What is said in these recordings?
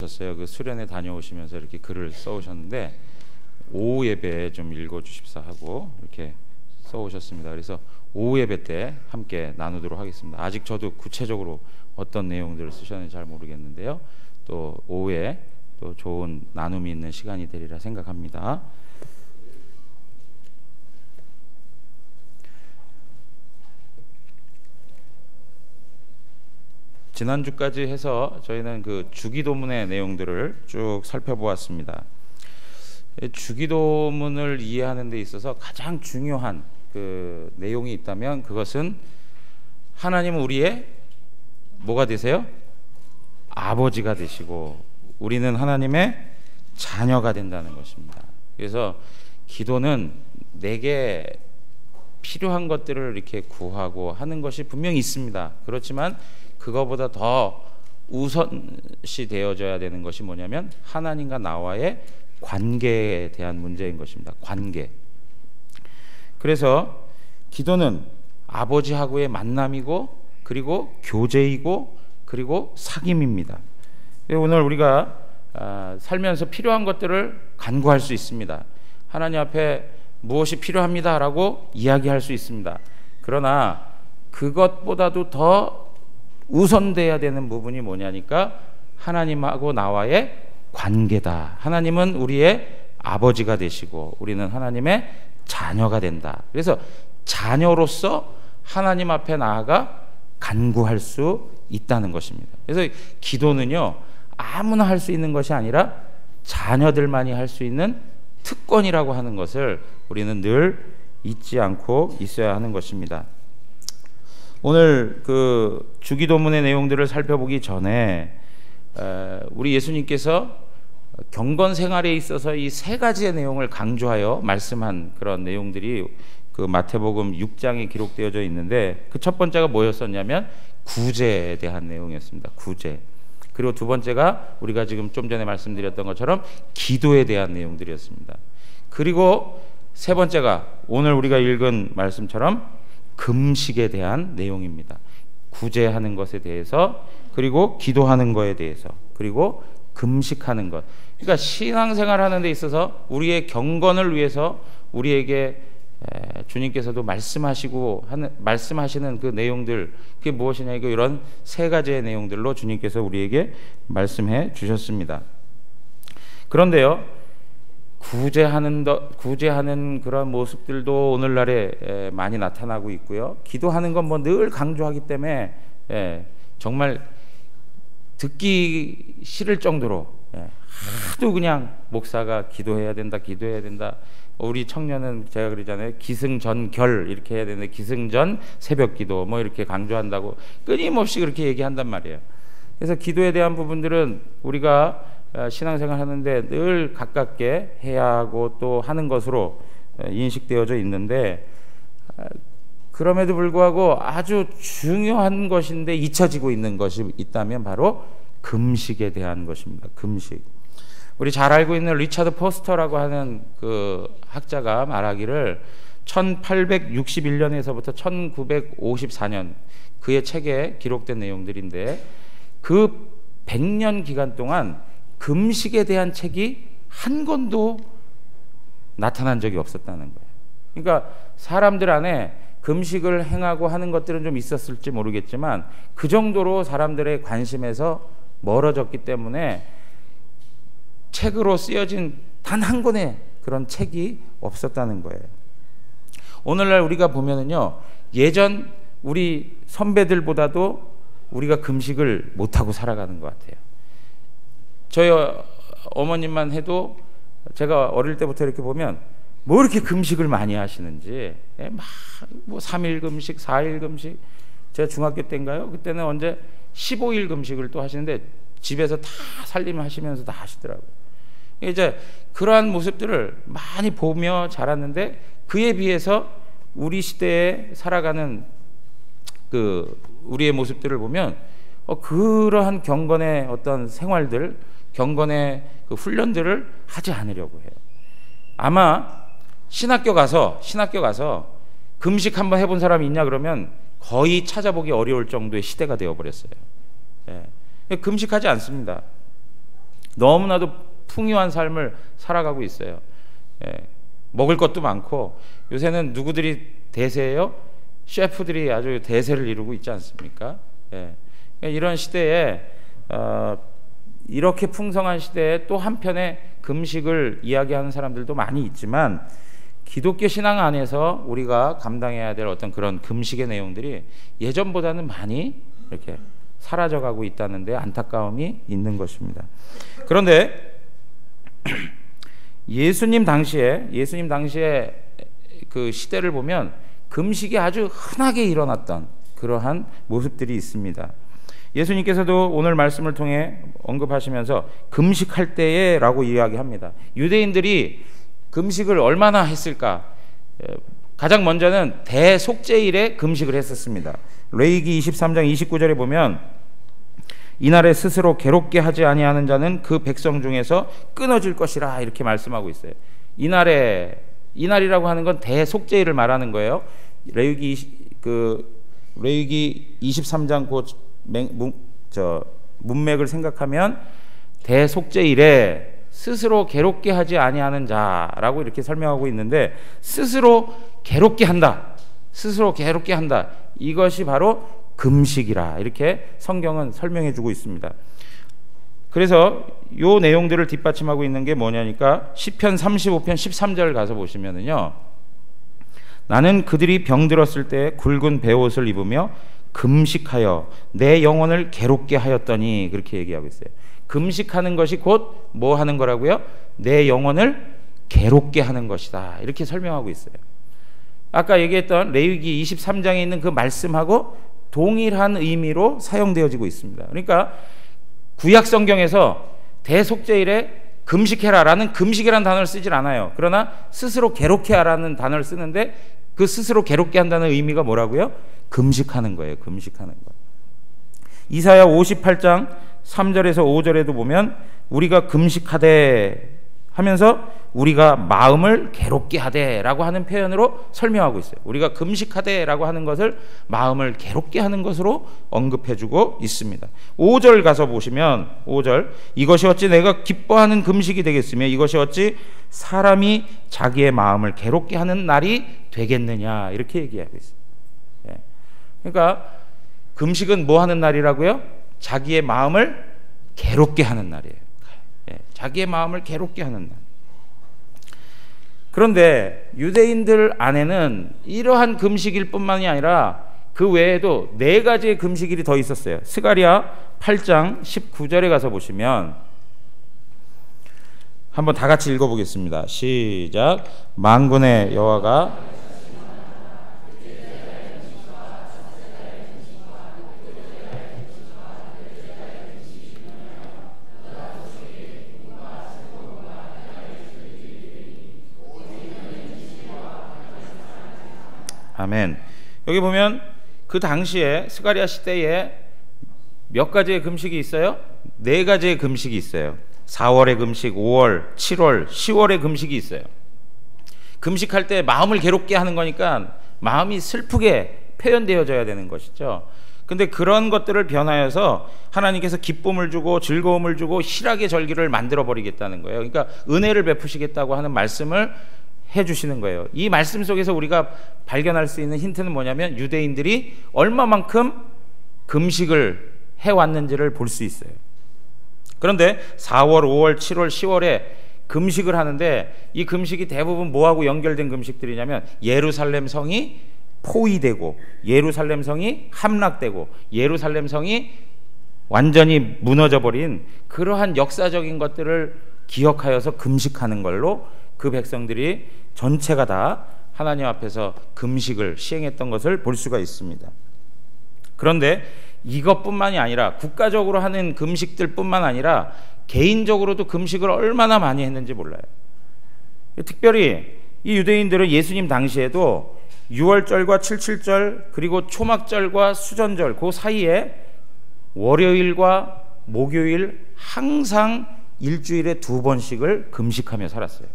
셨어요. 그 수련회 다녀오시면서 이렇게 글을 써오셨는데 오후 예배에 좀 읽어주십사 하고 이렇게 써오셨습니다. 그래서 오후 예배 때 함께 나누도록 하겠습니다. 아직 저도 구체적으로 어떤 내용들을 쓰셨는지 잘 모르겠는데요. 또 오후에 또 좋은 나눔이 있는 시간이 되리라 생각합니다. 지난주까지 해서 저희는 그 주기도문의 내용들을 쭉 살펴보았습니다. 주기도문을 이해하는 데 있어서 가장 중요한 그 내용이 있다면 그것은 하나님은 우리의 뭐가 되세요? 아버지가 되시고 우리는 하나님의 자녀가 된다는 것입니다. 그래서 기도는 내게 필요한 것들을 이렇게 구하고 하는 것이 분명히 있습니다. 그렇지만 그거보다 더 우선시 되어져야 되는 것이 뭐냐면 하나님과 나와의 관계에 대한 문제인 것입니다. 관계. 그래서 기도는 아버지하고의 만남이고 그리고 교제이고 그리고 사귐입니다. 오늘 우리가 살면서 필요한 것들을 간구할 수 있습니다. 하나님 앞에 무엇이 필요합니다 라고 이야기할 수 있습니다. 그러나 그것보다도 더 우선돼야 되는 부분이 뭐냐니까 하나님하고 나와의 관계다. 하나님은 우리의 아버지가 되시고 우리는 하나님의 자녀가 된다. 그래서 자녀로서 하나님 앞에 나아가 간구할 수 있다는 것입니다. 그래서 기도는요 아무나 할 수 있는 것이 아니라 자녀들만이 할 수 있는 특권이라고 하는 것을 우리는 늘 잊지 않고 있어야 하는 것입니다. 오늘 그 주기도문의 내용들을 살펴보기 전에 우리 예수님께서 경건 생활에 있어서 이 세 가지의 내용을 강조하여 말씀한 그런 내용들이 그 마태복음 6장에 기록되어져 있는데 그 첫 번째가 뭐였었냐면 구제에 대한 내용이었습니다. 구제. 그리고 두 번째가 우리가 지금 좀 전에 말씀드렸던 것처럼 기도에 대한 내용들이었습니다. 그리고 세 번째가 오늘 우리가 읽은 말씀처럼 금식에 대한 내용입니다. 구제하는 것에 대해서 그리고 기도하는 것에 대해서 그리고 금식하는 것. 그러니까 신앙생활 하는 데 있어서 우리의 경건을 위해서 우리에게 주님께서도 말씀하시는 그 내용들 그게 무엇이냐 이런 세 가지의 내용들로 주님께서 우리에게 말씀해 주셨습니다. 그런데요 구제하는 그런 모습들도 오늘날에 많이 나타나고 있고요. 기도하는 건 뭐 늘 강조하기 때문에 정말 듣기 싫을 정도로 하도 그냥 목사가 기도해야 된다. 우리 청년은 제가 그러잖아요. 기승전결 이렇게 해야 되는데 기승전 새벽기도 뭐 이렇게 강조한다고 끊임없이 그렇게 얘기한단 말이에요. 그래서 기도에 대한 부분들은 우리가 신앙생활 하는데 늘 가깝게 해야 하고 또 하는 것으로 인식되어져 있는데 그럼에도 불구하고 아주 중요한 것인데 잊혀지고 있는 것이 있다면 바로 금식에 대한 것입니다. 금식. 우리 잘 알고 있는 리차드 포스터라고 하는 그 학자가 말하기를 1861년에서부터 1954년 그의 책에 기록된 내용들인데 그 100년 기간 동안 금식에 대한 책이 한 권도 나타난 적이 없었다는 거예요. 그러니까 사람들 안에 금식을 행하고 하는 것들은 좀 있었을지 모르겠지만 그 정도로 사람들의 관심에서 멀어졌기 때문에 책으로 쓰여진 단 한 권의 그런 책이 없었다는 거예요. 오늘날 우리가 보면은요 예전 우리 선배들보다도 우리가 금식을 못하고 살아가는 것 같아요. 저희 어머님만 해도 제가 어릴 때부터 이렇게 보면 뭐 이렇게 금식을 많이 하시는지 막 뭐 3일 금식, 4일 금식 제가 중학교 때인가요? 그때는 언제 15일 금식을 또 하시는데 집에서 다 살림하시면서 다 하시더라고요. 이제 그러한 모습들을 많이 보며 자랐는데 그에 비해서 우리 시대에 살아가는 그 우리의 모습들을 보면 그러한 경건의 어떤 생활들 경건의 그 훈련들을 하지 않으려고 해요. 아마 신학교 가서 금식 한번 해본 사람이 있냐 그러면 거의 찾아보기 어려울 정도의 시대가 되어버렸어요. 금식하지 않습니다. 너무나도 풍요한 삶을 살아가고 있어요. 예, 먹을 것도 많고 요새는 누구들이 대세예요? 셰프들이 아주 대세를 이루고 있지 않습니까? 예, 이런 시대에 이렇게 풍성한 시대에 또 한편에 금식을 이야기하는 사람들도 많이 있지만 기독교 신앙 안에서 우리가 감당해야 될 어떤 그런 금식의 내용들이 예전보다는 많이 이렇게 사라져가고 있다는 데 안타까움이 있는 것입니다. 그런데 예수님 당시에 그 시대를 보면 금식이 아주 흔하게 일어났던 그러한 모습들이 있습니다. 예수님께서도 오늘 말씀을 통해 언급하시면서 금식할 때에 라고 이야기합니다. 유대인들이 금식을 얼마나 했을까? 가장 먼저는 대속죄일에 금식을 했었습니다. 레위기 23장 29절에 보면 이날에 스스로 괴롭게 하지 아니하는 자는 그 백성 중에서 끊어질 것이라 이렇게 말씀하고 있어요. 이날이라고 하는 건 대속죄일을 말하는 거예요. 레위기 23장 문맥을 생각하면 대속죄일에 스스로 괴롭게 하지 아니하는 자라고 이렇게 설명하고 있는데 스스로 괴롭게 한다. 이것이 바로 금식이라 이렇게 성경은 설명해 주고 있습니다. 그래서 요 내용들을 뒷받침하고 있는 게 뭐냐니까 시편 35편 13절 가서 보시면은요. 나는 그들이 병들었을 때 굵은 베옷을 입으며 금식하여 내 영혼을 괴롭게 하였더니 그렇게 얘기하고 있어요. 금식하는 것이 곧 뭐 하는 거라고요? 내 영혼을 괴롭게 하는 것이다. 이렇게 설명하고 있어요. 아까 얘기했던 레위기 23장에 있는 그 말씀하고 동일한 의미로 사용되어지고 있습니다. 그러니까 구약 성경에서 대속죄일에 금식해라라는 금식이라는 단어를 쓰질 않아요. 그러나 스스로 괴롭게 하라는 단어를 쓰는데 그 스스로 괴롭게 한다는 의미가 뭐라고요? 금식하는 거예요. 금식하는 거. 이사야 58장 3절에서 5절에도 보면 우리가 금식하되 하면서 우리가 마음을 괴롭게 하되라고 하는 표현으로 설명하고 있어요. 우리가 금식하되라고 하는 것을 마음을 괴롭게 하는 것으로 언급해주고 있습니다. 5절 가서 보시면 5절 이것이 어찌 내가 기뻐하는 금식이 되겠으며 이것이 어찌 사람이 자기의 마음을 괴롭게 하는 날이 되겠느냐 이렇게 얘기하고 있어요. 그러니까 금식은 뭐 하는 날이라고요? 자기의 마음을 괴롭게 하는 날이에요. 자기의 마음을 괴롭게 하는 날. 그런데 유대인들 안에는 이러한 금식일 뿐만이 아니라 그 외에도 4가지의 금식일이 더 있었어요. 스가랴 8장 19절에 가서 보시면 한번 다 같이 읽어보겠습니다. 시작. 만군의 여호와가 아멘. 여기 보면 그 당시에 스가랴 시대에 몇 가지의 금식이 있어요? 4가지의 금식이 있어요. 4월의 금식, 5월, 7월, 10월의 금식이 있어요. 금식할 때 마음을 괴롭게 하는 거니까 마음이 슬프게 표현되어져야 되는 것이죠. 근데 그런 것들을 변하여서 하나님께서 기쁨을 주고 즐거움을 주고 희락의 절기를 만들어 버리겠다는 거예요. 그러니까 은혜를 베푸시겠다고 하는 말씀을 해주시는 거예요. 이 말씀 속에서 우리가 발견할 수 있는 힌트는 뭐냐면 유대인들이 얼마만큼 금식을 해왔는지를 볼 수 있어요. 그런데 4월, 5월, 7월, 10월에 금식을 하는데 이 금식이 대부분 뭐하고 연결된 금식들이냐면 예루살렘 성이 포위되고 예루살렘 성이 함락되고 예루살렘 성이 완전히 무너져버린 그러한 역사적인 것들을 기억하여서 금식하는 걸로 그 백성들이 전체가 다 하나님 앞에서 금식을 시행했던 것을 볼 수가 있습니다. 그런데 이것뿐만이 아니라 국가적으로 하는 금식들 뿐만 아니라 개인적으로도 금식을 얼마나 많이 했는지 몰라요. 특별히 이 유대인들은 예수님 당시에도 6월절과 77절 그리고 초막절과 수전절 그 사이에 월요일과 목요일 항상 일주일에 2번씩을 금식하며 살았어요.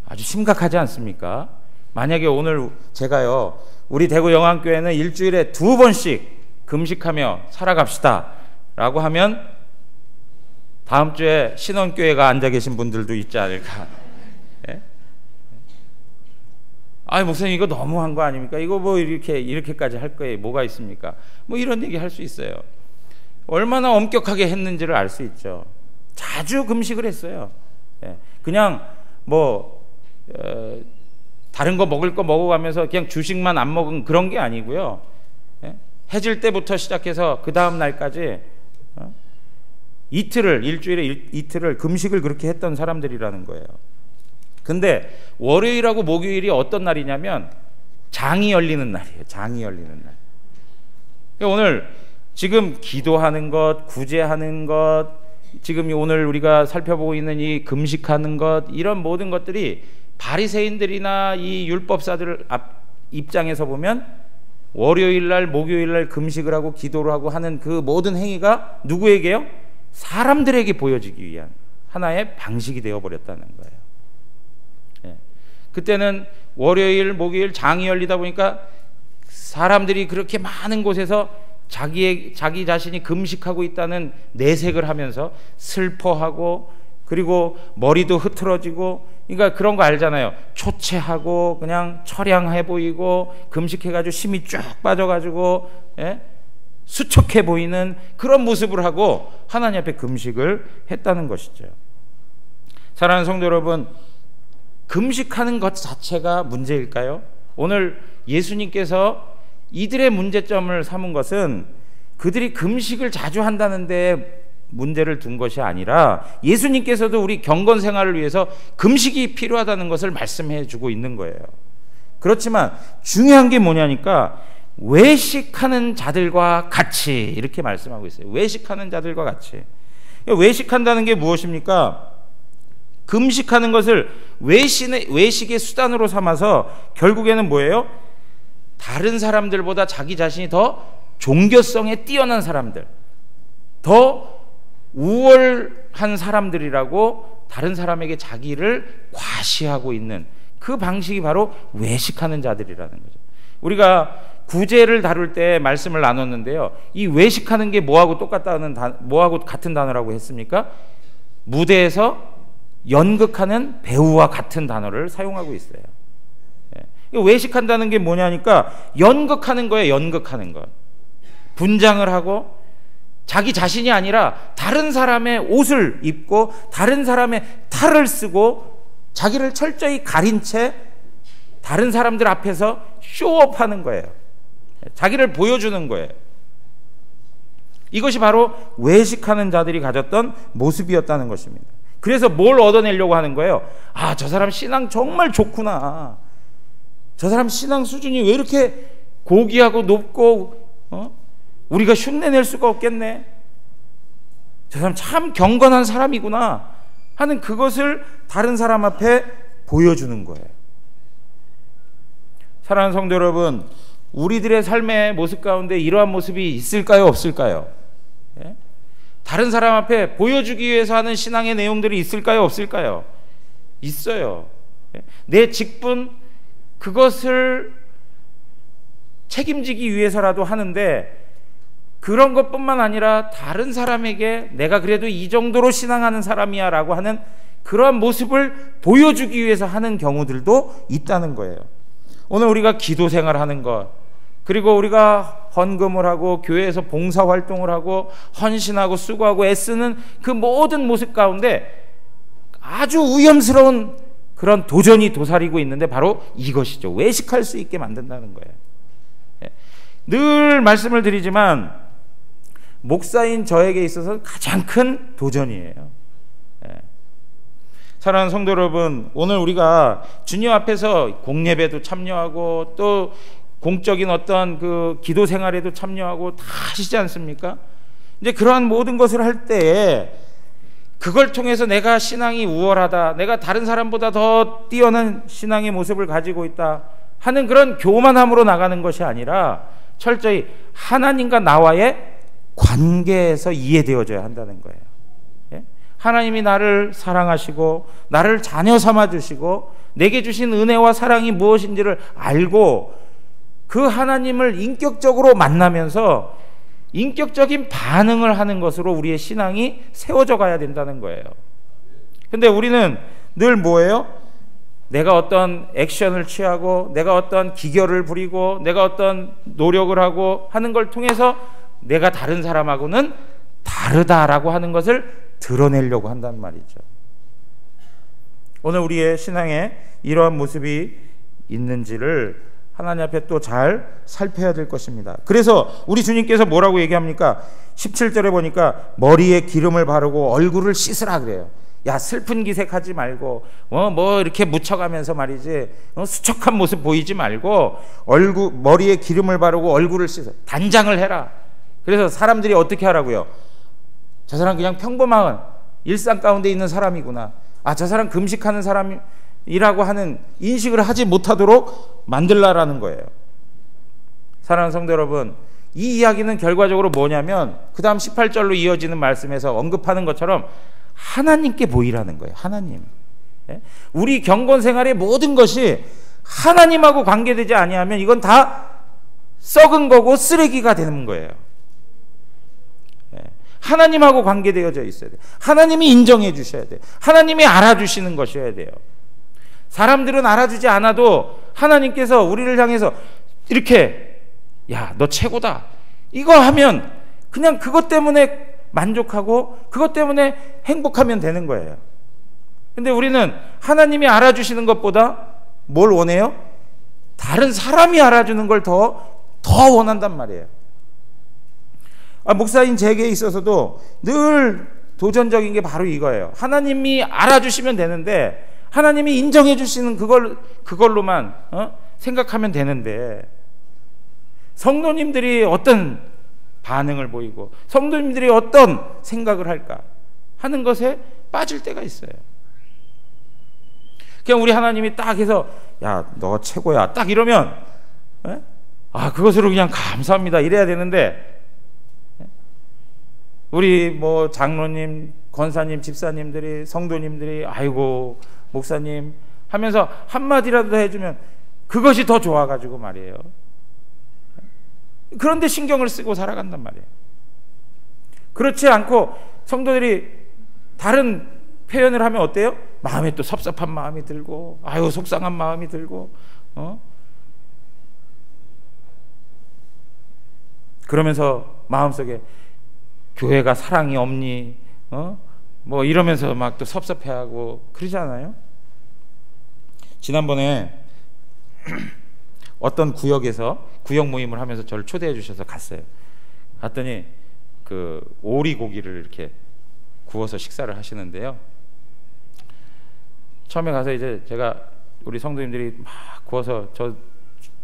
아주 심각하지 않습니까? 만약에 오늘 제가요 우리 대구 영안교회는 일주일에 2번씩 금식하며 살아갑시다 라고 하면 다음 주에 신원교회가 앉아 계신 분들도 있지 않을까. 예? 아니 목사님 이거 너무한 거 아닙니까? 이거 뭐 이렇게까지 할 거예요. 뭐가 있습니까? 뭐 이런 얘기 할 수 있어요. 얼마나 엄격하게 했는지를 알 수 있죠. 자주 금식을 했어요. 예. 그냥 뭐 다른 거 먹을 거 먹어가면서 그냥 주식만 안 먹은 그런 게 아니고요. 예? 해질 때부터 시작해서 그 다음 날까지 일주일에 이틀을 금식을 그렇게 했던 사람들이라는 거예요. 근데 월요일하고 목요일이 어떤 날이냐면 장이 열리는 날이에요. 장이 열리는 날. 그러니까 오늘 지금 기도하는 것, 구제하는 것, 지금 오늘 우리가 살펴보고 있는 이 금식하는 것, 이런 모든 것들이 바리새인들이나 이 율법사들 입장에서 보면 월요일 날, 목요일 날 금식을 하고 기도를 하고 하는 그 모든 행위가 누구에게요? 사람들에게 보여지기 위한 하나의 방식이 되어버렸다는 거예요. 예. 그때는 월요일, 목요일 장이 열리다 보니까 사람들이 그렇게 많은 곳에서 자기 자신이 금식하고 있다는 내색을 하면서 슬퍼하고, 그리고 머리도 흐트러지고, 그러니까 그런 거 알잖아요. 초췌하고 그냥 처량해 보이고 금식해가지고 힘이 쫙 빠져가지고, 예? 수척해 보이는 그런 모습을 하고 하나님 앞에 금식을 했다는 것이죠. 사랑하는 성도 여러분, 금식하는 것 자체가 문제일까요? 오늘 예수님께서 이들의 문제점을 삼은 것은 그들이 금식을 자주 한다는데 문제를 둔 것이 아니라 예수님께서도 우리 경건 생활을 위해서 금식이 필요하다는 것을 말씀해 주고 있는 거예요. 그렇지만 중요한 게 뭐냐니까 외식하는 자들과 같이 이렇게 말씀하고 있어요. 외식하는 자들과 같이. 외식한다는 게 무엇입니까? 금식하는 것을 외식의 수단으로 삼아서 결국에는 뭐예요? 다른 사람들보다 자기 자신이 더 종교성에 뛰어난 사람들, 더 우월한 사람들이라고 다른 사람에게 자기를 과시하고 있는 그 방식이 바로 외식하는 자들이라는 거죠. 우리가 구제를 다룰 때 말씀을 나눴는데요. 이 외식하는 게 뭐하고 같은 단어라고 했습니까? 무대에서 연극하는 배우와 같은 단어를 사용하고 있어요. 외식한다는 게 뭐냐니까 연극하는 거예요. 연극하는 것. 분장을 하고 자기 자신이 아니라 다른 사람의 옷을 입고 다른 사람의 탈을 쓰고 자기를 철저히 가린 채 다른 사람들 앞에서 쇼업하는 거예요. 자기를 보여주는 거예요. 이것이 바로 외식하는 자들이 가졌던 모습이었다는 것입니다. 그래서 뭘 얻어내려고 하는 거예요? 아, 저 사람 신앙 정말 좋구나. 저 사람 신앙 수준이 왜 이렇게 고귀하고 높고 우리가 흉내낼 수가 없겠네. 저 사람 참 경건한 사람이구나 하는 그것을 다른 사람 앞에 보여주는 거예요. 사랑하는 성도 여러분, 우리들의 삶의 모습 가운데 이러한 모습이 있을까요? 없을까요? 예? 다른 사람 앞에 보여주기 위해서 하는 신앙의 내용들이 있을까요? 없을까요? 있어요. 예? 내 직분, 그것을 책임지기 위해서라도 하는데 그런 것뿐만 아니라 다른 사람에게 내가 그래도 이 정도로 신앙하는 사람이야 라고 하는 그러한 모습을 보여주기 위해서 하는 경우들도 있다는 거예요. 오늘 우리가 기도 생활하는 것, 그리고 우리가 헌금을 하고 교회에서 봉사활동을 하고 헌신하고 수고하고 애쓰는 그 모든 모습 가운데 아주 위험스러운 그런 도전이 도사리고 있는데 바로 이것이죠. 외식할 수 있게 만든다는 거예요. 늘 말씀을 드리지만 목사인 저에게 있어서 가장 큰 도전이에요. 사랑하는 성도 여러분, 오늘 우리가 주님 앞에서 공예배도 참여하고 또 공적인 어떤 그 기도 생활에도 참여하고 다 하시지 않습니까? 이제 그러한 모든 것을 할 때에 그걸 통해서 내가 신앙이 우월하다, 내가 다른 사람보다 더 뛰어난 신앙의 모습을 가지고 있다 하는 그런 교만함으로 나가는 것이 아니라 철저히 하나님과 나와의 관계에서 이해되어져야 한다는 거예요. 예? 하나님이 나를 사랑하시고 나를 자녀 삼아주시고 내게 주신 은혜와 사랑이 무엇인지를 알고 그 하나님을 인격적으로 만나면서 인격적인 반응을 하는 것으로 우리의 신앙이 세워져 가야 된다는 거예요. 근데 우리는 늘 뭐예요? 내가 어떤 액션을 취하고 내가 어떤 기결을 부리고 내가 어떤 노력을 하고 하는 걸 통해서 내가 다른 사람하고는 다르다라고 하는 것을 드러내려고 한단 말이죠. 오늘 우리의 신앙에 이러한 모습이 있는지를 하나님 앞에 또 잘 살펴야 될 것입니다. 그래서 우리 주님께서 뭐라고 얘기합니까? 17절에 보니까 머리에 기름을 바르고 얼굴을 씻으라 그래요. 야, 슬픈 기색하지 말고 뭐 이렇게 묻혀가면서 말이지 수척한 모습 보이지 말고 머리에 기름을 바르고 얼굴을 씻어 단장을 해라. 그래서 사람들이 어떻게 하라고요? 저 사람 그냥 평범한 일상 가운데 있는 사람이구나. 아, 저 사람 금식하는 사람이라고 하는 인식을 하지 못하도록 만들라라는 거예요. 사랑하는 성도 여러분, 이 이야기는 결과적으로 뭐냐면 그 다음 18절로 이어지는 말씀에서 언급하는 것처럼 하나님께 보이라는 거예요. 하나님. 우리 경건 생활의 모든 것이 하나님하고 관계되지 아니하면 이건 다 썩은 거고 쓰레기가 되는 거예요. 하나님하고 관계되어져 있어야 돼요. 하나님이 인정해 주셔야 돼요. 하나님이 알아주시는 것이어야 돼요. 사람들은 알아주지 않아도 하나님께서 우리를 향해서 이렇게 야, 너 최고다 이거 하면 그냥 그것 때문에 만족하고 그것 때문에 행복하면 되는 거예요. 근데 우리는 하나님이 알아주시는 것보다 뭘 원해요? 다른 사람이 알아주는 걸 더 원한단 말이에요. 목사인 제게 있어서도 늘 도전적인 게 바로 이거예요. 하나님이 알아주시면 되는데 하나님이 인정해 주시는 그걸로만 생각하면 되는데 성도님들이 어떤 반응을 보이고 성도님들이 어떤 생각을 할까 하는 것에 빠질 때가 있어요. 그냥 우리 하나님이 딱 해서 야, 너 최고야 딱 이러면 그것으로 그냥 감사합니다 이래야 되는데 우리 뭐 장로님, 권사님, 집사님들이 성도님들이 아이고 목사님 하면서 한마디라도 해주면 그것이 더 좋아가지고 말이에요. 그런데 신경을 쓰고 살아간단 말이에요. 그렇지 않고 성도들이 다른 표현을 하면 어때요? 마음에 또 섭섭한 마음이 들고 아유 속상한 마음이 들고 그러면서 마음속에 교회가 사랑이 없니? 뭐 이러면서 막 또 섭섭해하고 그러지 않아요? 지난번에 어떤 구역에서 구역 모임을 하면서 저를 초대해 주셔서 갔어요. 갔더니 그 오리 고기를 이렇게 구워서 식사를 하시는데요. 처음에 가서 이제 제가 우리 성도님들이 막 구워서 저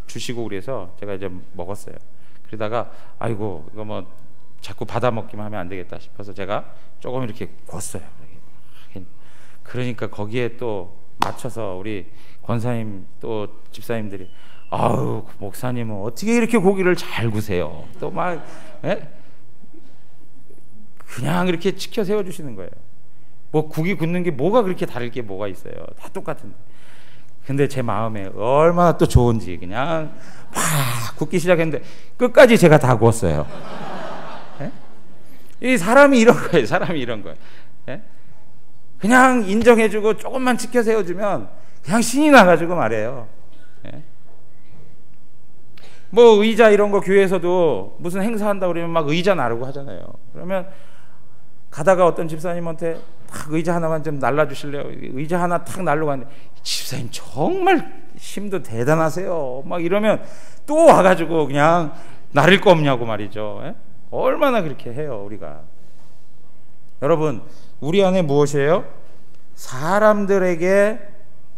주시고 그래서 제가 이제 먹었어요. 그러다가 아이고 이거 뭐 자꾸 받아 먹기만 하면 안 되겠다 싶어서 제가 조금 이렇게 구웠어요. 그러니까 거기에 또 맞춰서 우리 권사님 또 집사님들이 아우 목사님은 어떻게 이렇게 고기를 잘 구세요? 또 막 그냥 이렇게 치켜 세워 주시는 거예요. 뭐 국이 굳는 게 뭐가 그렇게 다를 게 뭐가 있어요? 다 똑같은데. 근데 제 마음에 얼마나 또 좋은지 그냥 막 굽기 시작했는데 끝까지 제가 다 구웠어요. 이 사람이 이런 거예요. 사람이 이런 거예요. 그냥 인정해주고 조금만 치켜 세워주면 그냥 신이 나가지고 말해요. 뭐 의자 이런 거 교회에서도 무슨 행사한다고 그러면 막 의자 나르고 하잖아요. 그러면 가다가 어떤 집사님한테 딱 의자 하나만 좀 날라주실래요? 의자 하나 탁 날르고 가는데 집사님 정말 힘도 대단하세요. 막 이러면 또 와가지고 그냥 나를 거 없냐고 말이죠. 얼마나 그렇게 해요 우리가. 여러분 우리 안에 무엇이에요? 사람들에게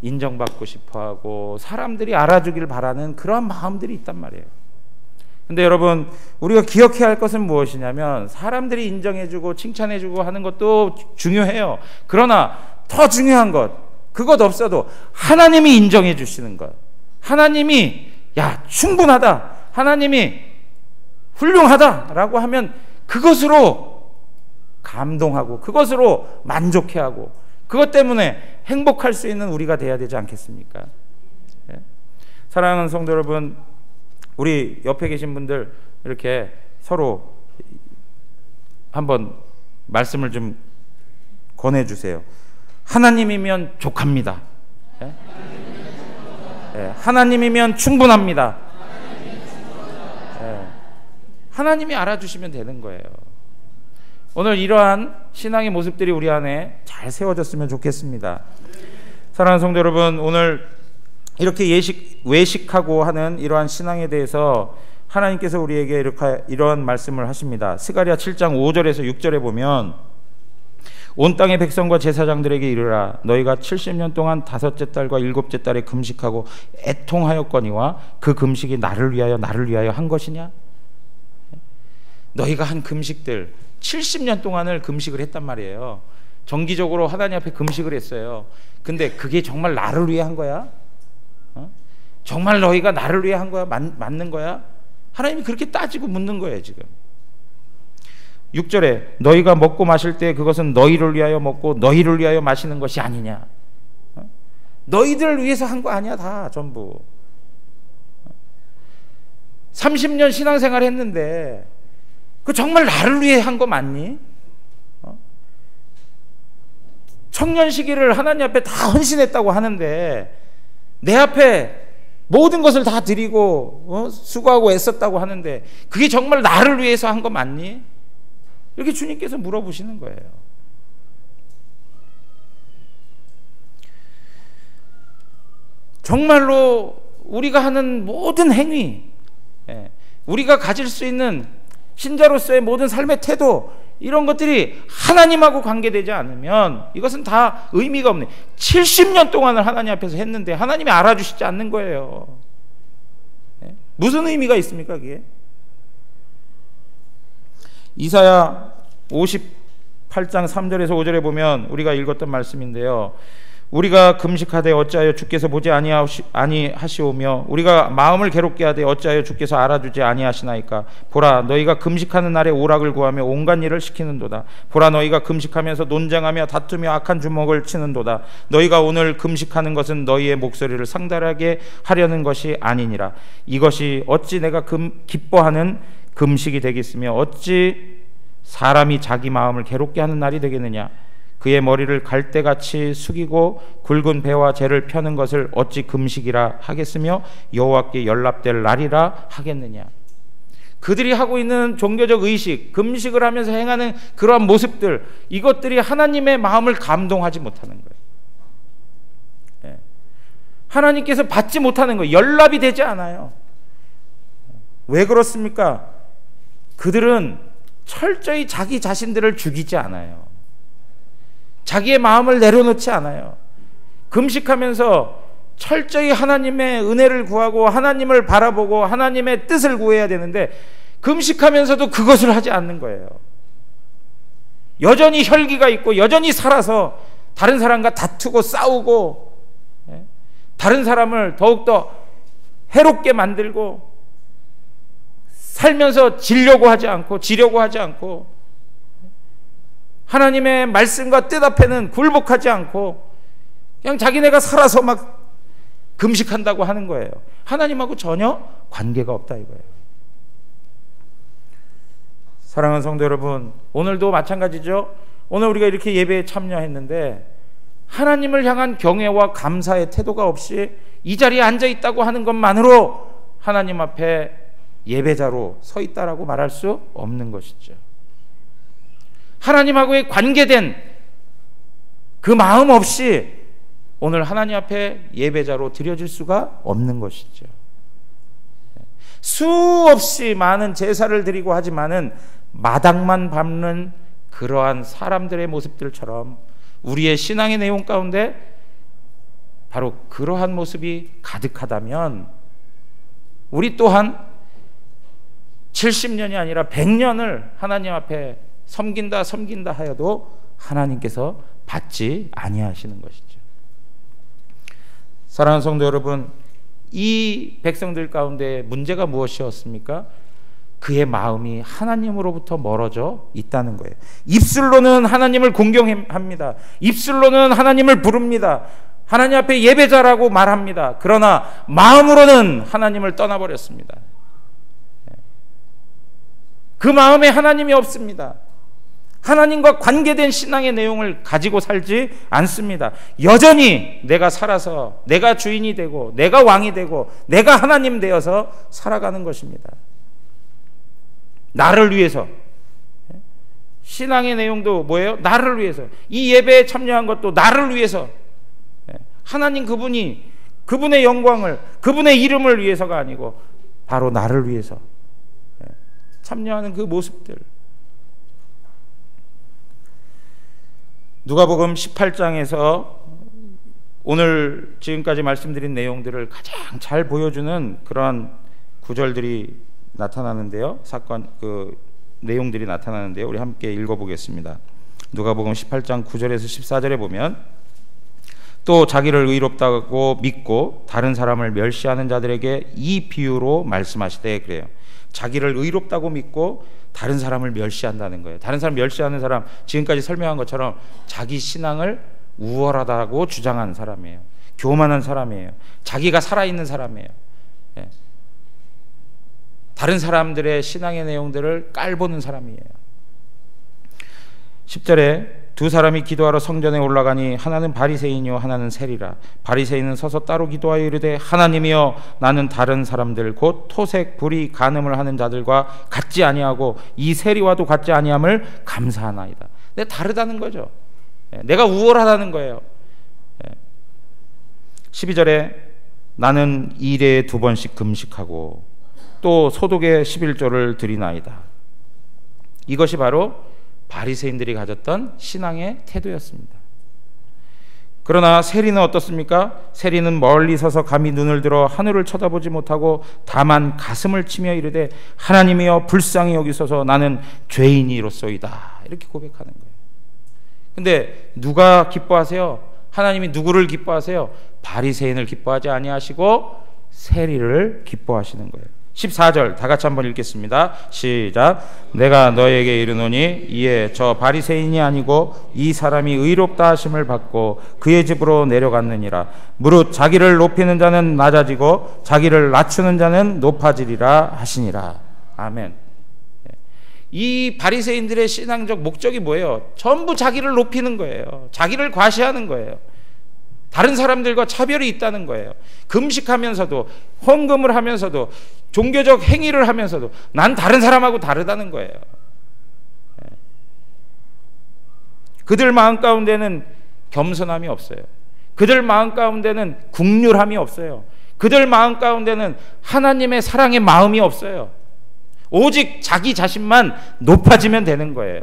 인정받고 싶어하고 사람들이 알아주길 바라는 그런 마음들이 있단 말이에요. 근데 여러분 우리가 기억해야 할 것은 무엇이냐면 사람들이 인정해주고 칭찬해주고 하는 것도 중요해요. 그러나 더 중요한 그것 없어도 하나님이 인정해 주시는 것, 하나님이 야 충분하다, 하나님이 훌륭하다라고 하면 그것으로 감동하고 그것으로 만족해하고 그것 때문에 행복할 수 있는 우리가 돼야 되지 않겠습니까? 사랑하는 성도 여러분, 우리 옆에 계신 분들 이렇게 서로 한번 말씀을 좀 권해주세요. 하나님이면 족합니다. 예? 예, 하나님이면 충분합니다. 예, 하나님이 알아주시면 되는 거예요. 오늘 이러한 신앙의 모습들이 우리 안에 잘 세워졌으면 좋겠습니다. 사랑하는 성도 여러분, 오늘 이렇게 외식하고 하는 이러한 신앙에 대해서 하나님께서 우리에게 이러한 말씀을 하십니다. 스가랴 7장 5절에서 6절에 보면 온 땅의 백성과 제사장들에게 이르라. 너희가 70년 동안 다섯째 달과 일곱째 달에 금식하고 애통하였거니와 그 금식이 나를 위하여 한 것이냐? 너희가 한 금식들 70년 동안을 금식을 했단 말이에요. 정기적으로 하나님 앞에 금식을 했어요. 근데 그게 정말 나를 위해 한 거야? 정말 너희가 나를 위해 한 거야? 맞는 거야? 하나님이 그렇게 따지고 묻는 거예요 지금. 6절에 너희가 먹고 마실 때 그것은 너희를 위하여 먹고 너희를 위하여 마시는 것이 아니냐? 너희들을 위해서 한 거 아니야 다 전부. 30년 신앙생활 했는데 그 정말 나를 위해 한 거 맞니? 청년 시기를 하나님 앞에 다 헌신했다고 하는데 내 앞에 모든 것을 다 드리고 수고하고 애썼다고 하는데 그게 정말 나를 위해서 한 거 맞니? 이렇게 주님께서 물어보시는 거예요. 정말로 우리가 하는 모든 행위, 우리가 가질 수 있는 신자로서의 모든 삶의 태도, 이런 것들이 하나님하고 관계되지 않으면 이것은 다 의미가 없네. 70년 동안을 하나님 앞에서 했는데 하나님이 알아주시지 않는 거예요. 무슨 의미가 있습니까 그게? 이사야 58장 3절에서 5절에 보면 우리가 읽었던 말씀인데요. 우리가 금식하되 어찌하여 주께서 보지 아니하시오며 우리가 마음을 괴롭게 하되 어찌하여 주께서 알아주지 아니하시나이까. 보라, 너희가 금식하는 날에 오락을 구하며 온갖 일을 시키는도다. 보라, 너희가 금식하면서 논쟁하며 다투며 악한 주먹을 치는도다. 너희가 오늘 금식하는 것은 너희의 목소리를 상달하게 하려는 것이 아니니라. 이것이 어찌 내가 기뻐하는 금식이 되겠으며 어찌 사람이 자기 마음을 괴롭게 하는 날이 되겠느냐. 그의 머리를 갈대같이 숙이고 굵은 배와 재를 펴는 것을 어찌 금식이라 하겠으며 여호와께 연락될 날이라 하겠느냐. 그들이 하고 있는 종교적 의식, 금식을 하면서 행하는 그러한 모습들, 이것들이 하나님의 마음을 감동하지 못하는 거예요. 하나님께서 받지 못하는 거예요. 연락이 되지 않아요. 왜 그렇습니까? 그들은 철저히 자기 자신들을 죽이지 않아요. 자기의 마음을 내려놓지 않아요. 금식하면서 철저히 하나님의 은혜를 구하고 하나님을 바라보고 하나님의 뜻을 구해야 되는데 금식하면서도 그것을 하지 않는 거예요. 여전히 혈기가 있고 여전히 살아서 다른 사람과 다투고 싸우고 다른 사람을 더욱더 해롭게 만들고 살면서 지려고 하지 않고 하나님의 말씀과 뜻 앞에는 굴복하지 않고 그냥 자기네가 살아서 막 금식한다고 하는 거예요. 하나님하고 전혀 관계가 없다 이거예요. 사랑하는 성도 여러분, 오늘도 마찬가지죠. 오늘 우리가 이렇게 예배에 참여했는데 하나님을 향한 경외와 감사의 태도가 없이 이 자리에 앉아 있다고 하는 것만으로 하나님 앞에 예배자로 서 있다라고 말할 수 없는 것이죠. 하나님하고의 관계된 그 마음 없이 오늘 하나님 앞에 예배자로 드려질 수가 없는 것이죠. 수없이 많은 제사를 드리고 하지만은 마당만 밟는 그러한 사람들의 모습들처럼 우리의 신앙의 내용 가운데 바로 그러한 모습이 가득하다면 우리 또한 70년이 아니라 100년을 하나님 앞에 섬긴다 하여도 하나님께서 받지 아니하시는 것이죠. 사랑하는 성도 여러분, 이 백성들 가운데 문제가 무엇이었습니까? 그의 마음이 하나님으로부터 멀어져 있다는 거예요. 입술로는 하나님을 공경합니다. 입술로는 하나님을 부릅니다. 하나님 앞에 예배자라고 말합니다. 그러나 마음으로는 하나님을 떠나버렸습니다. 그 마음에 하나님이 없습니다. 하나님과 관계된 신앙의 내용을 가지고 살지 않습니다. 여전히 내가 살아서 내가 주인이 되고 내가 왕이 되고 내가 하나님 되어서 살아가는 것입니다. 나를 위해서. 신앙의 내용도 뭐예요? 나를 위해서. 이 예배에 참여한 것도 나를 위해서. 하나님 그분의 영광을, 그분의 이름을 위해서가 아니고 바로 나를 위해서 참여하는 그 모습들. 누가복음 18장에서 오늘 지금까지 말씀드린 내용들을 가장 잘 보여주는 그러한 구절들이 나타나는데요. 내용들이 나타나는데요. 우리 함께 읽어보겠습니다. 누가복음 18장 9절에서 14절에 보면 또 자기를 의롭다고 믿고 다른 사람을 멸시하는 자들에게 이 비유로 말씀하시되, 그래요. 자기를 의롭다고 믿고 다른 사람을 멸시한다는 거예요. 다른 사람 멸시하는 사람, 지금까지 설명한 것처럼 자기 신앙을 우월하다고 주장하는 사람이에요. 교만한 사람이에요. 자기가 살아있는 사람이에요. 다른 사람들의 신앙의 내용들을 깔보는 사람이에요. 10절에 두 사람이 기도하러 성전에 올라가니 하나는 바리새인이요 하나는 세리라. 바리새인은 서서 따로 기도하여 이르되, 하나님이여, 나는 다른 사람들 곧 토색, 불의, 간음을 하는 자들과 같지 아니하고 이 세리와도 같지 아니함을 감사하나이다. 근데 다르다는 거죠. 내가 우월하다는 거예요. 12절에 나는 일에 2번씩 금식하고 또 소독의 11조를 드리나이다. 이것이 바로 바리새인들이 가졌던 신앙의 태도였습니다. 그러나 세리는 어떻습니까? 세리는 멀리 서서 감히 눈을 들어 하늘을 쳐다보지 못하고 다만 가슴을 치며 이르되, 하나님이여, 불쌍히 여기소서, 나는 죄인이로소이다. 이렇게 고백하는 거예요. 근데 누가 기뻐하세요? 하나님이 누구를 기뻐하세요? 바리새인을 기뻐하지 아니하시고 세리를 기뻐하시는 거예요. 14절 다 같이 한번 읽겠습니다. 시작. 내가 너에게 이르노니 이에 저 바리새인이 아니고 이 사람이 의롭다 하심을 받고 그의 집으로 내려갔느니라. 무릇 자기를 높이는 자는 낮아지고 자기를 낮추는 자는 높아지리라 하시니라. 아멘. 이 바리새인들의 신앙적 목적이 뭐예요? 전부 자기를 높이는 거예요. 자기를 과시하는 거예요. 다른 사람들과 차별이 있다는 거예요. 금식하면서도, 헌금을 하면서도, 종교적 행위를 하면서도 난 다른 사람하고 다르다는 거예요. 그들 마음 가운데는 겸손함이 없어요. 그들 마음 가운데는 국률함이 없어요. 그들 마음 가운데는 하나님의 사랑의 마음이 없어요. 오직 자기 자신만 높아지면 되는 거예요.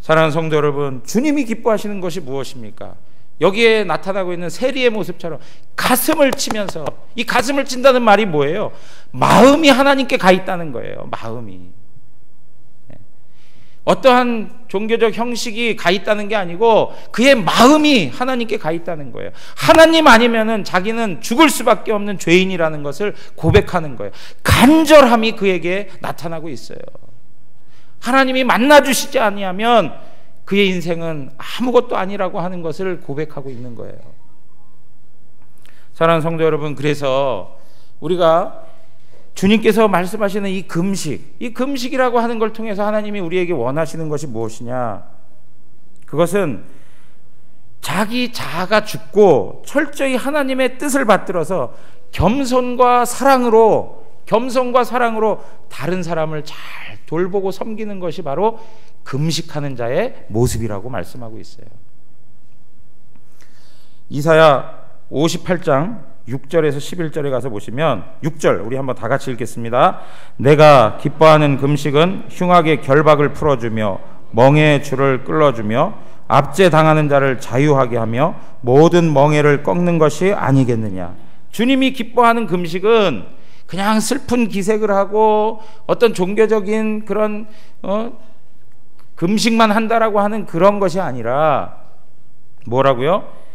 사랑하는 성도 여러분, 주님이 기뻐하시는 것이 무엇입니까? 여기에 나타나고 있는 세리의 모습처럼 가슴을 치면서, 이 가슴을 찐다는 말이 뭐예요? 마음이 하나님께 가 있다는 거예요. 마음이. 어떠한 종교적 형식이 가 있다는 게 아니고 그의 마음이 하나님께 가 있다는 거예요. 하나님 아니면은 자기는 죽을 수밖에 없는 죄인이라는 것을 고백하는 거예요. 간절함이 그에게 나타나고 있어요. 하나님이 만나주시지 아니하면 그의 인생은 아무것도 아니라고 하는 것을 고백하고 있는 거예요. 사랑하는 성도 여러분, 그래서 우리가 주님께서 말씀하시는 이 금식이라고 하는 걸 통해서 하나님이 우리에게 원하시는 것이 무엇이냐? 그것은 자기 자아가 죽고 철저히 하나님의 뜻을 받들어서 겸손과 사랑으로 다른 사람을 잘 돌보고 섬기는 것이 바로 금식하는 자의 모습이라고 말씀하고 있어요. 이사야 58장 6절에서 11절에 가서 보시면, 6절 우리 한번 다 같이 읽겠습니다. 내가 기뻐하는 금식은 흉악의 결박을 풀어주며 멍에의 줄을 끌어주며 압제당하는 자를 자유하게 하며 모든 멍에를 꺾는 것이 아니겠느냐. 주님이 기뻐하는 금식은 그냥 슬픈 기색을 하고 어떤 종교적인 그런 금식만 한다라고 하는 그런 것이 아니라 뭐라고요?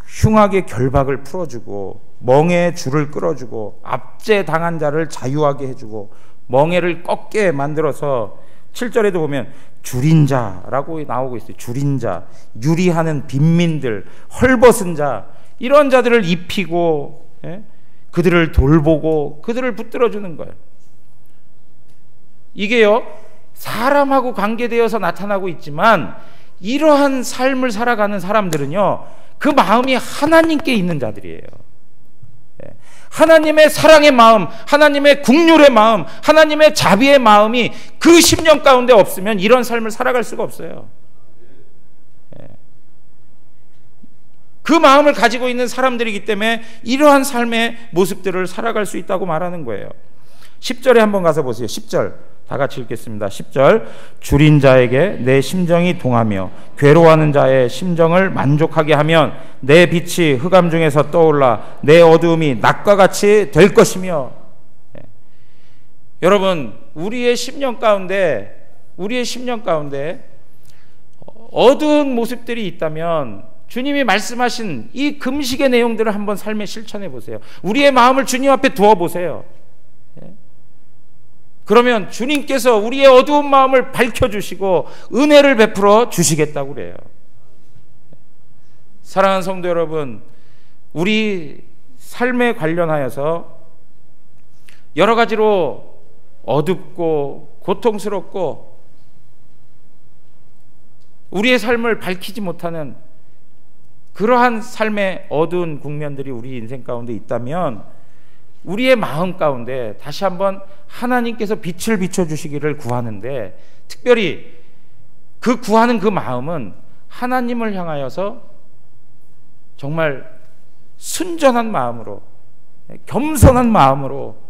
흉악의 결박을 풀어주고 멍에의 줄을 끌어주고 압제당한 자를 자유하게 해주고 멍에를 꺾게 만들어서, 7절에도 보면 줄인 자라고 나오고 있어요. 줄인 자, 유리하는 빈민들, 헐벗은 자, 이런 자들을 입히고 그들을 돌보고 그들을 붙들어주는 거예요. 이게요, 사람하고 관계되어서 나타나고 있지만 이러한 삶을 살아가는 사람들은요, 그 마음이 하나님께 있는 자들이에요. 하나님의 사랑의 마음, 하나님의 긍휼의 마음, 하나님의 자비의 마음이 그 심령 가운데 없으면 이런 삶을 살아갈 수가 없어요. 그 마음을 가지고 있는 사람들이기 때문에 이러한 삶의 모습들을 살아갈 수 있다고 말하는 거예요. 10절에 한번 가서 보세요. 10절 다 같이 읽겠습니다. 10절, 줄인 자에게 내 심정이 동하며 괴로워하는 자의 심정을 만족하게 하면 내 빛이 흑암 중에서 떠올라 내 어두움이 낮과 같이 될 것이며. 여러분, 우리의 심령 가운데 어두운 모습들이 있다면 주님이 말씀하신 이 금식의 내용들을 한번 삶에 실천해 보세요. 우리의 마음을 주님 앞에 두어 보세요. 그러면 주님께서 우리의 어두운 마음을 밝혀주시고 은혜를 베풀어 주시겠다고 그래요. 사랑하는 성도 여러분, 우리 삶에 관련하여서 여러 가지로 어둡고 고통스럽고 우리의 삶을 밝히지 못하는 그러한 삶의 어두운 국면들이 우리 인생 가운데 있다면 우리의 마음 가운데 다시 한번 하나님께서 빛을 비춰주시기를 구하는데, 특별히 그 구하는 그 마음은 하나님을 향하여서 정말 순전한 마음으로, 겸손한 마음으로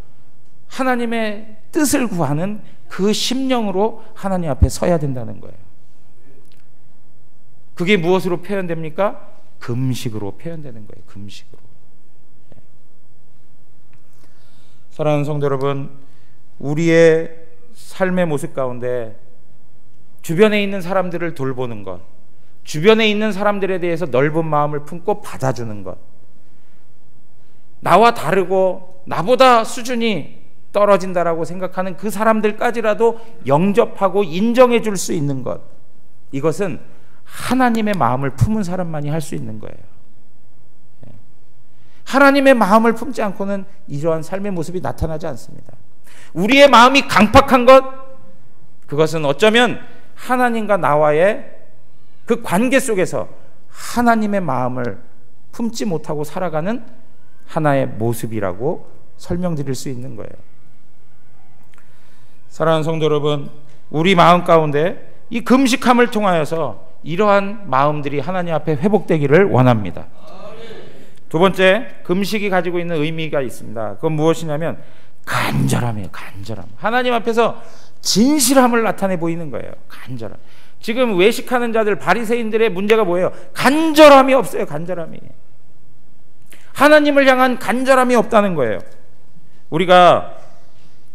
하나님의 뜻을 구하는 그 심령으로 하나님 앞에 서야 된다는 거예요. 그게 무엇으로 표현됩니까? 금식으로 표현되는 거예요. 금식으로. 사랑하는 성도 여러분, 우리의 삶의 모습 가운데 주변에 있는 사람들을 돌보는 것, 주변에 있는 사람들에 대해서 넓은 마음을 품고 받아주는 것, 나와 다르고 나보다 수준이 떨어진다라고 생각하는 그 사람들까지라도 영접하고 인정해 줄 수 있는 것, 이것은 하나님의 마음을 품은 사람만이 할 수 있는 거예요. 하나님의 마음을 품지 않고는 이러한 삶의 모습이 나타나지 않습니다. 우리의 마음이 강팍한 것, 그것은 어쩌면 하나님과 나와의 그 관계 속에서 하나님의 마음을 품지 못하고 살아가는 하나의 모습이라고 설명드릴 수 있는 거예요. 사랑하는 성도 여러분, 우리 마음 가운데 이 금식함을 통하여서 이러한 마음들이 하나님 앞에 회복되기를 원합니다. 두 번째, 금식이 가지고 있는 의미가 있습니다. 그건 무엇이냐면 간절함이에요. 간절함. 하나님 앞에서 진실함을 나타내 보이는 거예요. 간절함. 지금 외식하는 자들, 바리새인들의 문제가 뭐예요? 간절함이 없어요. 간절함이. 하나님을 향한 간절함이 없다는 거예요. 우리가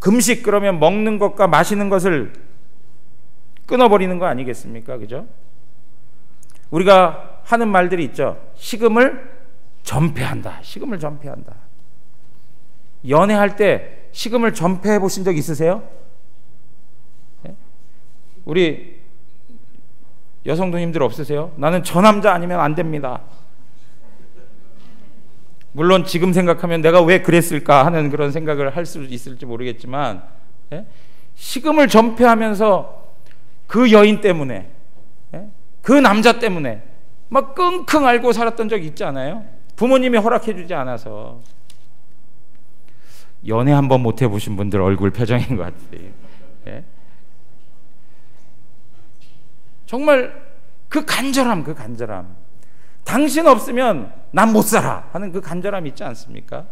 금식 그러면 먹는 것과 마시는 것을 끊어버리는 거 아니겠습니까? 그죠? 우리가 하는 말들이 있죠. 식음을 전폐한다. 식음을 전폐한다. 연애할 때 식음을 전폐해 보신 적 있으세요? 우리 여성도님들 없으세요? 나는 저 남자 아니면 안 됩니다. 물론 지금 생각하면 내가 왜 그랬을까 하는 그런 생각을 할 수 있을지 모르겠지만, 식음을 전폐하면서 그 여인 때문에, 그 남자 때문에 막 끙끙 앓고 살았던 적 있지 않아요? 부모님이 허락해 주지 않아서. 연애 한번 못 해보신 분들 얼굴 표정인 것 같아요. 정말 그 간절함, 당신 없으면 난 못 살아 하는 그 간절함이 있지 않습니까?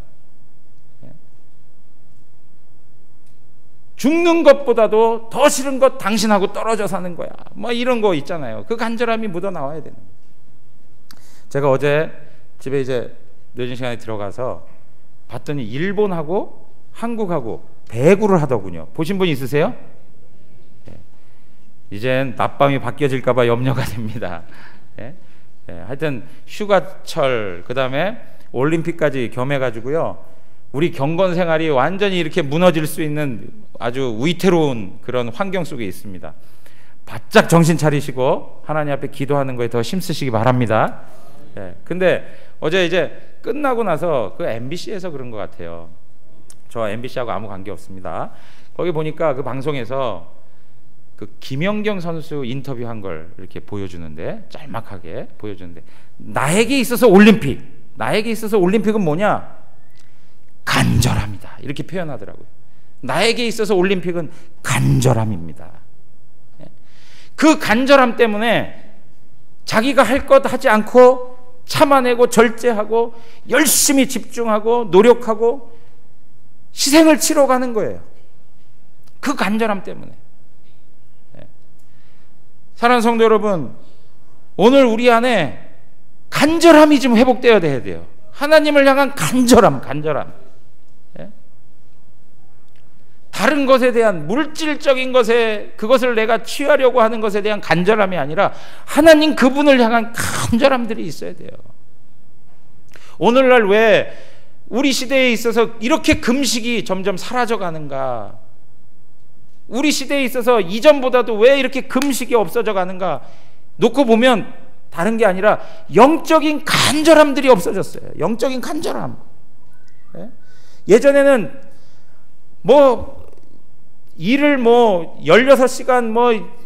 죽는 것보다도 더 싫은 것 당신하고 떨어져 사는 거야, 뭐 이런 거 있잖아요. 그 간절함이 묻어 나와야 되는 거예요. 제가 어제 집에 이제 늦은 시간에 들어가서 봤더니 일본하고 한국하고 배구를 하더군요. 보신 분 있으세요? 이젠 낮밤이 바뀌어질까 봐 염려가 됩니다. 하여튼 휴가철, 그 다음에 올림픽까지 겸해가지고요, 우리 경건 생활이 완전히 이렇게 무너질 수 있는 아주 위태로운 그런 환경 속에 있습니다. 바짝 정신 차리시고 하나님 앞에 기도하는 거에 더 힘쓰시기 바랍니다. 근데 어제 이제 끝나고 나서 그 MBC에서 그런 것 같아요. 저 MBC하고 아무 관계 없습니다. 거기 보니까 그 방송에서 그 김연경 선수 인터뷰한 걸 이렇게 보여주는데, 짤막하게 보여주는데, 나에게 있어서 올림픽은 뭐냐? 간절함이다, 이렇게 표현하더라고요. 나에게 있어서 올림픽은 간절함입니다. 그 간절함 때문에 자기가 할 것 하지 않고 참아내고 절제하고 열심히 집중하고 노력하고 희생을 치러가는 거예요. 그 간절함 때문에. 사랑하는 성도 여러분, 오늘 우리 안에 간절함이 좀 회복되어야 돼요. 하나님을 향한 간절함. 다른 것에 대한 물질적인 것에, 그것을 내가 취하려고 하는 것에 대한 간절함이 아니라 하나님 그분을 향한 간절함들이 있어야 돼요. 오늘날 왜 우리 시대에 있어서 이렇게 금식이 점점 사라져 가는가? 우리 시대에 있어서 이전보다도 왜 이렇게 금식이 없어져 가는가? 놓고 보면 다른 게 아니라 영적인 간절함들이 없어졌어요. 영적인 간절함. 예전에는 일을 16시간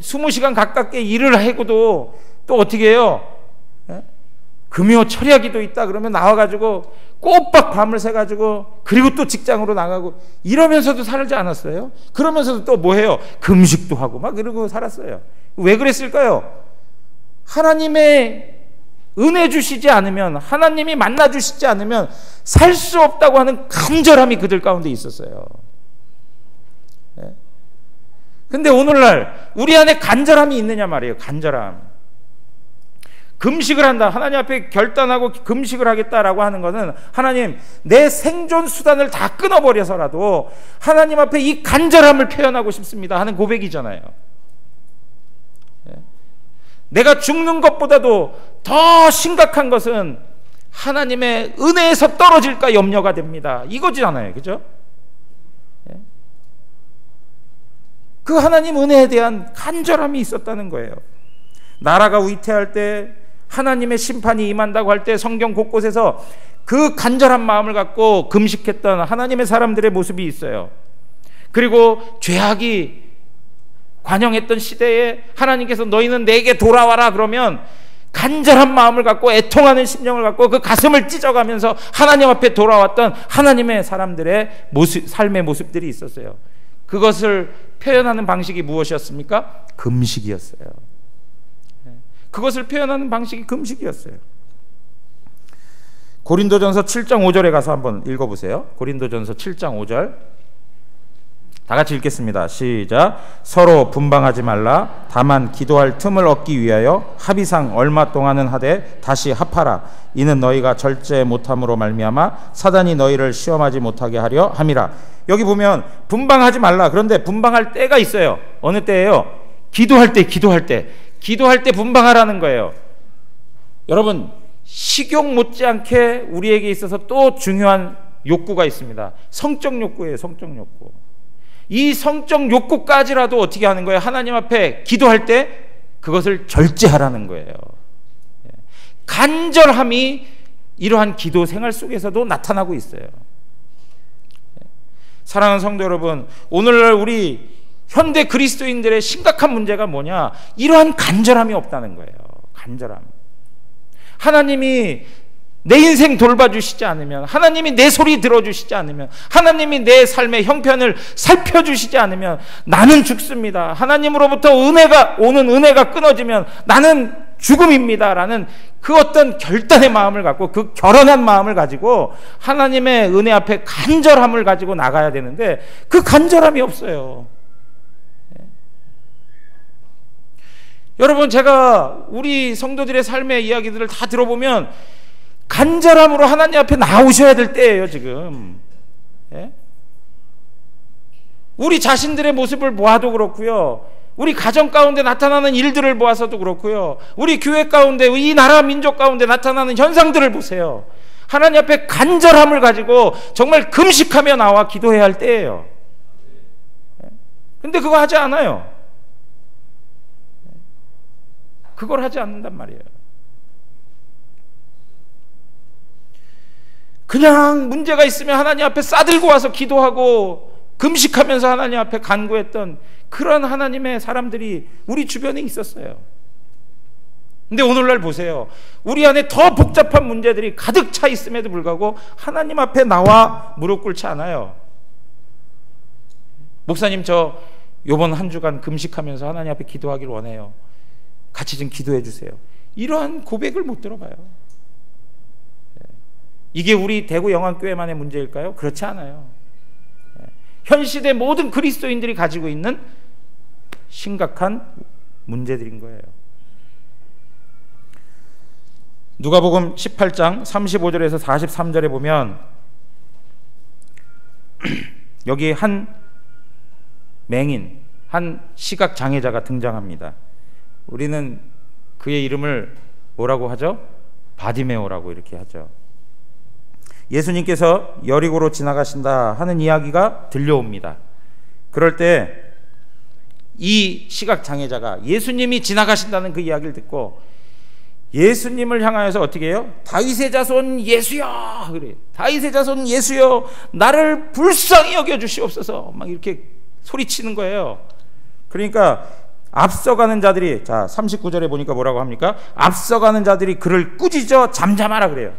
20시간 가깝게 일을 하고도 또 어떻게 해요? 금요 철야기도 있다 그러면 나와가지고 꼬박 밤을 새가지고 그리고 또 직장으로 나가고 이러면서도 살지 않았어요? 그러면서도 또 뭐 해요? 금식도 하고 막 그러고 살았어요. 왜 그랬을까요? 하나님의 은혜 주시지 않으면, 하나님이 만나 주시지 않으면 살 수 없다고 하는 간절함이 그들 가운데 있었어요. 근데 오늘날 우리 안에 간절함이 있느냐 말이에요. 간절함. 금식을 한다, 하나님 앞에 결단하고 금식을 하겠다라고 하는 것은 하나님, 내 생존 수단을 다 끊어버려서라도 하나님 앞에 이 간절함을 표현하고 싶습니다 하는 고백이잖아요. 내가 죽는 것보다도 더 심각한 것은 하나님의 은혜에서 떨어질까 염려가 됩니다, 이거잖아요. 그죠? 그 하나님 은혜에 대한 간절함이 있었다는 거예요. 나라가 위태할 때, 하나님의 심판이 임한다고 할 때 성경 곳곳에서 그 간절한 마음을 갖고 금식했던 하나님의 사람들의 모습이 있어요. 그리고 죄악이 관영했던 시대에 하나님께서 너희는 내게 돌아와라 그러면 간절한 마음을 갖고 애통하는 심령을 갖고 그 가슴을 찢어가면서 하나님 앞에 돌아왔던 하나님의 사람들의 모습, 삶의 모습들이 있었어요. 그것을 표현하는 방식이 무엇이었습니까? 금식이었어요. 그것을 표현하는 방식이 금식이었어요. 고린도전서 7장 5절에 가서 한번 읽어보세요. 고린도전서 7장 5절 다 같이 읽겠습니다. 시작. 서로 분방하지 말라. 다만 기도할 틈을 얻기 위하여 합의상 얼마 동안은 하되 다시 합하라. 이는 너희가 절제 못함으로 말미암아 사단이 너희를 시험하지 못하게 하려 함이라. 여기 보면 분방하지 말라. 그런데 분방할 때가 있어요. 어느 때예요? 기도할 때 분방하라는 거예요. 여러분, 식욕 못지않게 우리에게 있어서 또 중요한 욕구가 있습니다. 성적 욕구예요. 성적 욕구. 이 성적 욕구까지라도 어떻게 하는 거예요? 하나님 앞에 기도할 때 그것을 절제하라는 거예요. 간절함이 이러한 기도 생활 속에서도 나타나고 있어요. 사랑하는 성도 여러분, 오늘날 우리 현대 그리스도인들의 심각한 문제가 뭐냐? 이러한 간절함이 없다는 거예요. 간절함. 하나님이 내 인생 돌봐주시지 않으면, 하나님이 내 소리 들어주시지 않으면, 하나님이 내 삶의 형편을 살펴주시지 않으면 나는 죽습니다. 하나님으로부터 은혜가 끊어지면 나는 죽음입니다 라는 그 어떤 결단의 마음을 갖고, 그 결연한 마음을 가지고 하나님의 은혜 앞에 간절함을 가지고 나가야 되는데 그 간절함이 없어요. 여러분, 제가 우리 성도들의 삶의 이야기들을 다 들어보면 간절함으로 하나님 앞에 나오셔야 될 때예요 지금. 우리 자신들의 모습을 보아도 그렇고요, 우리 가정 가운데 나타나는 일들을 보아서도 그렇고요, 우리 교회 가운데, 이 나라 민족 가운데 나타나는 현상들을 보세요. 하나님 앞에 간절함을 가지고 정말 금식하며 나와 기도해야 할 때예요. 근데 그거 하지 않아요. 그걸 하지 않는단 말이에요. 그냥 문제가 있으면 하나님 앞에 싸들고 와서 기도하고 금식하면서 하나님 앞에 간구했던 그런 하나님의 사람들이 우리 주변에 있었어요. 근데 오늘날 보세요. 우리 안에 더 복잡한 문제들이 가득 차 있음에도 불구하고 하나님 앞에 나와 무릎 꿇지 않아요. 목사님, 저 요번 한 주간 금식하면서 하나님 앞에 기도하길 원해요. 같이 좀 기도해 주세요. 이러한 고백을 못 들어봐요. 이게 우리 대구 영안교회만의 문제일까요? 그렇지 않아요. 현 시대 모든 그리스도인들이 가지고 있는 심각한 문제들인 거예요. 누가복음 18장 35절에서 43절에 보면 여기 한 맹인, 한 시각장애자가 등장합니다. 우리는 그의 이름을 뭐라고 하죠? 바디메오라고 이렇게 하죠. 예수님께서 여리고로 지나가신다 하는 이야기가 들려옵니다. 그럴 때 이 시각장애자가 예수님이 지나가신다는 그 이야기를 듣고 예수님을 향하여서 어떻게 해요? 다윗의 자손 예수여, 그래. 다윗의 자손 예수여, 나를 불쌍히 여겨 주시옵소서. 막 이렇게 소리치는 거예요. 그러니까 앞서가는 자들이, 자 39절에 보니까 뭐라고 합니까? 앞서가는 자들이 그를 꾸짖어 잠잠하라 그래요.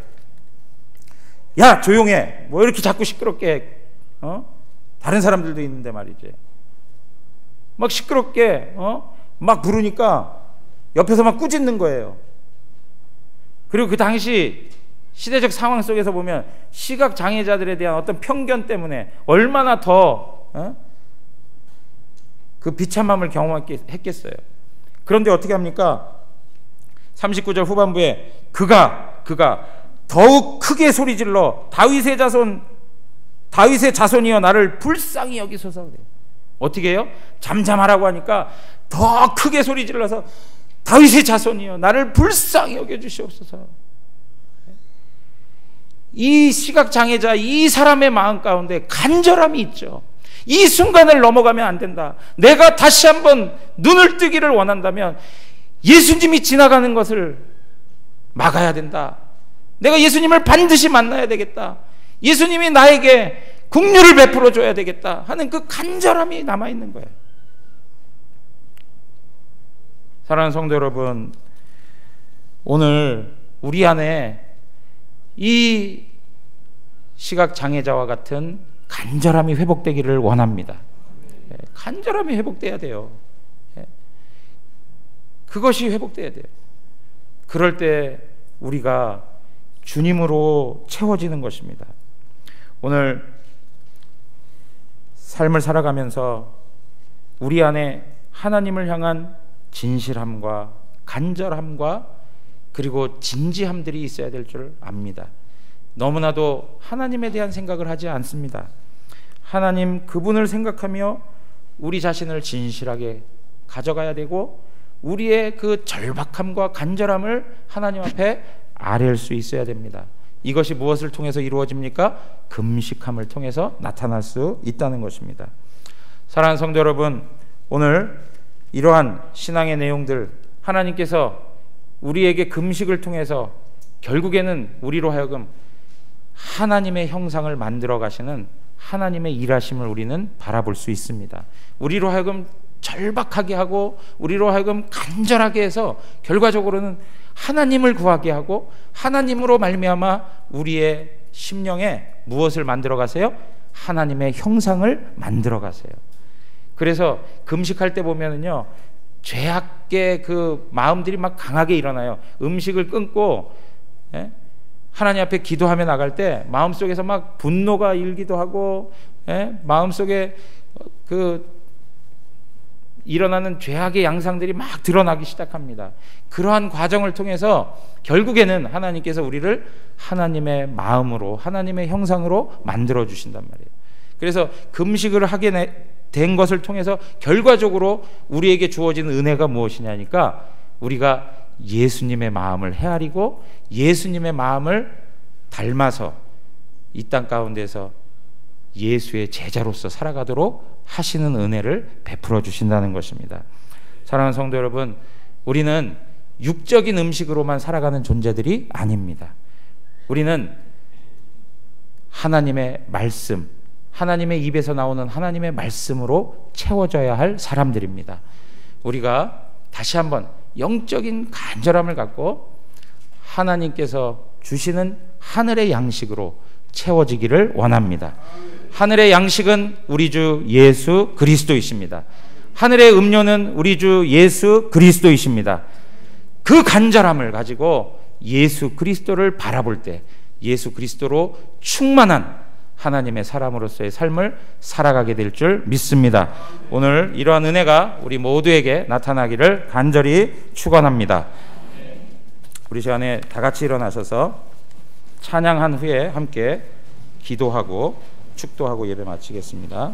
야, 조용해. 뭐 이렇게 자꾸 시끄럽게, 다른 사람들도 있는데 말이지. 막 시끄럽게, 막 부르니까 옆에서 막 꾸짖는 거예요. 그리고 그 당시 시대적 상황 속에서 보면 시각장애자들에 대한 어떤 편견 때문에 얼마나 더 그 비참함을 경험했겠어요. 그런데 어떻게 합니까? 39절 후반부에 그가 더욱 크게 소리질러 다윗의 자손이여 나를 불쌍히 여기소서 그래요. 어떻게 해요? 잠잠하라고 하니까 더 크게 소리질러서 다윗의 자손이여 나를 불쌍히 여겨주시옵소서. 이 시각장애자 이 사람의 마음 가운데 간절함이 있죠. 이 순간을 넘어가면 안 된다. 내가 다시 한번 눈을 뜨기를 원한다면 예수님이 지나가는 것을 막아야 된다. 내가 예수님을 반드시 만나야 되겠다. 예수님이 나에게 긍휼을 베풀어 줘야 되겠다 하는 그 간절함이 남아있는 거예요. 사랑하는 성도 여러분, 오늘 우리 안에 이 시각장애자와 같은 간절함이 회복되기를 원합니다. 간절함이 회복돼야 돼요. 그것이 회복돼야 돼요. 그럴 때 우리가 주님으로 채워지는 것입니다. 오늘 삶을 살아가면서 우리 안에 하나님을 향한 진실함과 간절함과 그리고 진지함들이 있어야 될 줄 압니다. 너무나도 하나님에 대한 생각을 하지 않습니다. 하나님 그분을 생각하며 우리 자신을 진실하게 가져가야 되고 우리의 그 절박함과 간절함을 하나님 앞에 아뢰을 수 있어야 됩니다. 이것이 무엇을 통해서 이루어집니까? 금식함을 통해서 나타날 수 있다는 것입니다. 사랑하는 성도 여러분, 오늘 이러한 신앙의 내용들 하나님께서 우리에게 금식을 통해서 결국에는 우리로 하여금 하나님의 형상을 만들어 가시는 하나님의 일하심을 우리는 바라볼 수 있습니다. 우리로 하여금 절박하게 하고 우리로 하여금 간절하게 해서 결과적으로는 하나님을 구하게 하고 하나님으로 말미암아 우리의 심령에 무엇을 만들어 가세요? 하나님의 형상을 만들어 가세요. 그래서 금식할 때 보면은요, 죄악의 그 마음들이 막 강하게 일어나요. 음식을 끊고 하나님 앞에 기도하며 나갈 때 마음속에서 막 분노가 일기도 하고 마음속에 그 일어나는 죄악의 양상들이 막 드러나기 시작합니다. 그러한 과정을 통해서 결국에는 하나님께서 우리를 하나님의 마음으로 하나님의 형상으로 만들어 주신단 말이에요. 그래서 금식을 하게 된 것을 통해서 결과적으로 우리에게 주어지는 은혜가 무엇이냐니까 우리가 예수님의 마음을 헤아리고 예수님의 마음을 닮아서 이 땅 가운데서 예수의 제자로서 살아가도록 하시는 은혜를 베풀어 주신다는 것입니다. 사랑하는 성도 여러분, 우리는 육적인 음식으로만 살아가는 존재들이 아닙니다. 우리는 하나님의 말씀, 하나님의 입에서 나오는 하나님의 말씀으로 채워져야 할 사람들입니다. 우리가 다시 한번 영적인 간절함을 갖고 하나님께서 주시는 하늘의 양식으로 채워지기를 원합니다. 하늘의 양식은 우리 주 예수 그리스도이십니다. 하늘의 음료는 우리 주 예수 그리스도이십니다. 그 간절함을 가지고 예수 그리스도를 바라볼 때 예수 그리스도로 충만한 하나님의 사람으로서의 삶을 살아가게 될 줄 믿습니다. 오늘 이러한 은혜가 우리 모두에게 나타나기를 간절히 축원합니다. 우리 시간에 다 같이 일어나셔서 찬양한 후에 함께 기도하고 축도하고 예배 마치겠습니다.